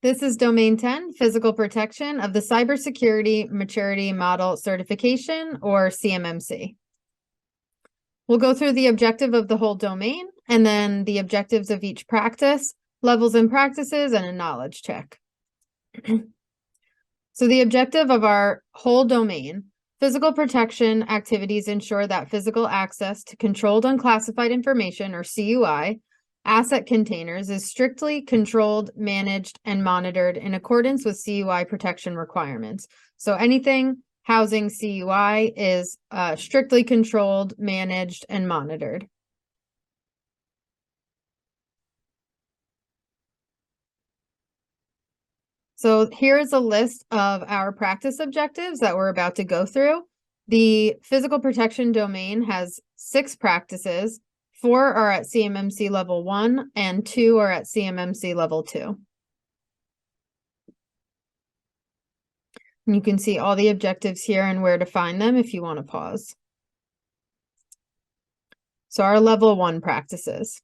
This is Domain 10, Physical Protection of the Cybersecurity Maturity Model Certification, or CMMC. We'll go through the objective of the whole domain, and then the objectives of each practice, levels and practices, and a knowledge check. So the objective of our whole domain: physical protection activities ensure that physical access to controlled unclassified information, or CUI, asset containers is strictly controlled, managed, and monitored in accordance with CUI protection requirements. So anything housing CUI is strictly controlled, managed, and monitored. So here's a list of our practice objectives that we're about to go through. The physical protection domain has 6 practices. 4 are at CMMC level 1 and 2 are at CMMC level 2. And you can see all the objectives here and where to find them if you want to pause. So our level 1 practices.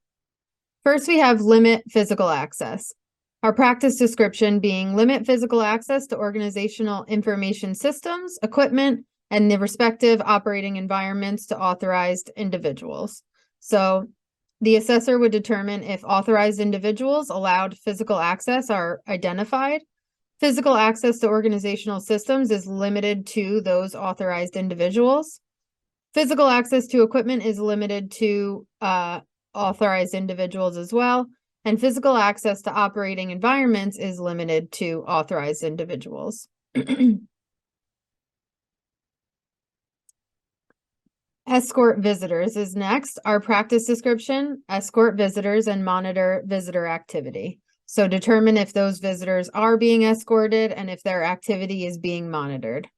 First, we have limit physical access. Our practice description being limit physical access to organizational information systems, equipment, and the respective operating environments to authorized individuals. So the assessor would determine if authorized individuals allowed physical access are identified. Physical access to organizational systems is limited to those authorized individuals. Physical access to equipment is limited to authorized individuals as well. And physical access to operating environments is limited to authorized individuals. Escort visitors is next. Our practice description: escort visitors and monitor visitor activity. So determine if those visitors are being escorted and if their activity is being monitored.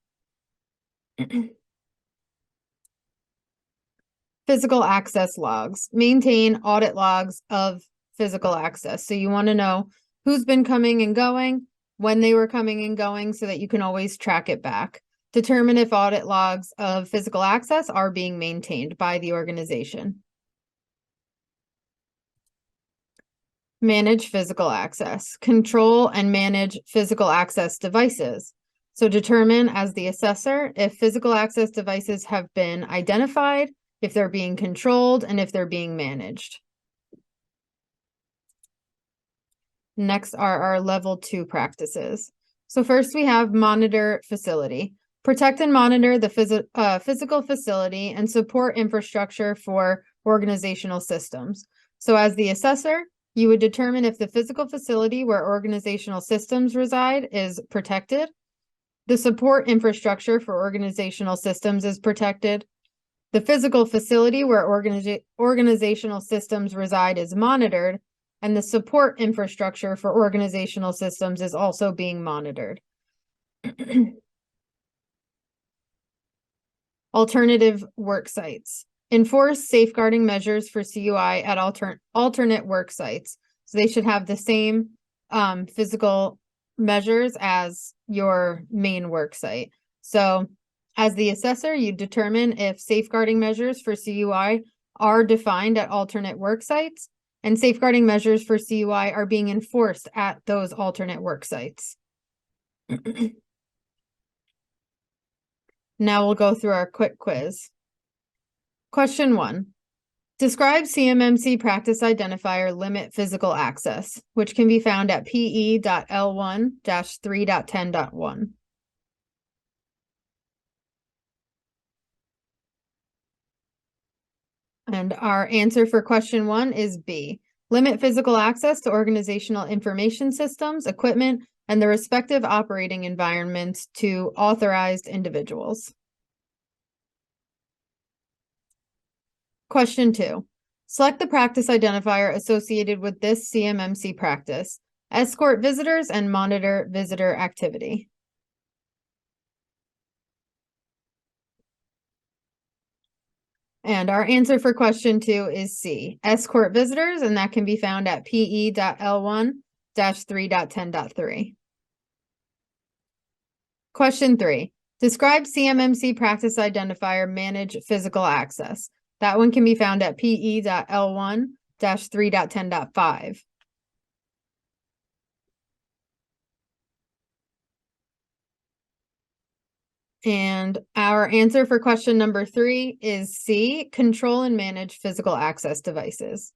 Physical access logs. Maintain audit logs of physical access. So you want to know who's been coming and going, when they were coming and going, so that you can always track it back. Determine if audit logs of physical access are being maintained by the organization. Manage physical access. Control and manage physical access devices. So determine, as the assessor, if physical access devices have been identified, if they're being controlled, and if they're being managed. Next are our level 2 practices. So first we have monitor facility. Protect and monitor the physical facility and support infrastructure for organizational systems. So as the assessor, you would determine if the physical facility where organizational systems reside is protected, the support infrastructure for organizational systems is protected, the physical facility where organizational systems reside is monitored, and the support infrastructure for organizational systems is also being monitored. Alternative work sites. Enforce safeguarding measures for CUI at alternate work sites. So they should have the same physical measures as your main work site. So as the assessor, you determine if safeguarding measures for CUI are defined at alternate work sites, and safeguarding measures for CUI are being enforced at those alternate work sites. Now we'll go through our quick quiz. Question 1. Describe CMMC practice identifier limit physical access, which can be found at PE.L1-3.10.1. And our answer for question 1 is B. Limit physical access to organizational information systems, equipment, and the respective operating environments to authorized individuals. Question 2. Select the practice identifier associated with this CMMC practice. Escort visitors and monitor visitor activity. And our answer for question 2 is C. Escort visitors, and that can be found at PE.L1-3.10.3. Question 3. Describe CMMC practice identifier manage physical access. That one can be found at PE.L1-3.10.5. And our answer for question number 3 is C, control and manage physical access devices.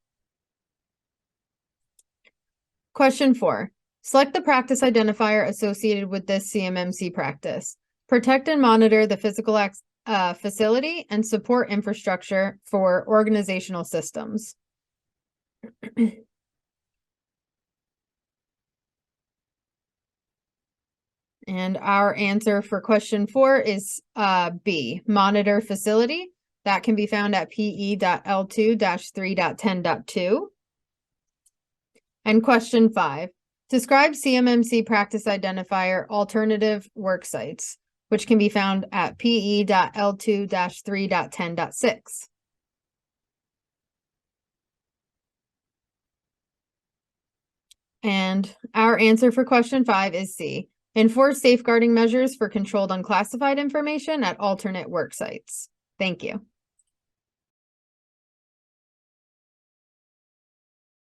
Question 4, select the practice identifier associated with this CMMC practice. Protect and monitor the physical facility and support infrastructure for organizational systems. And our answer for question 4 is B, monitor facility. That can be found at PE.L2-3.10.2. And question 5, describe CMMC practice identifier alternative work sites, which can be found at PE.L2-3.10.6. And our answer for question 5 is C, enforce safeguarding measures for controlled unclassified information at alternate work sites. Thank you.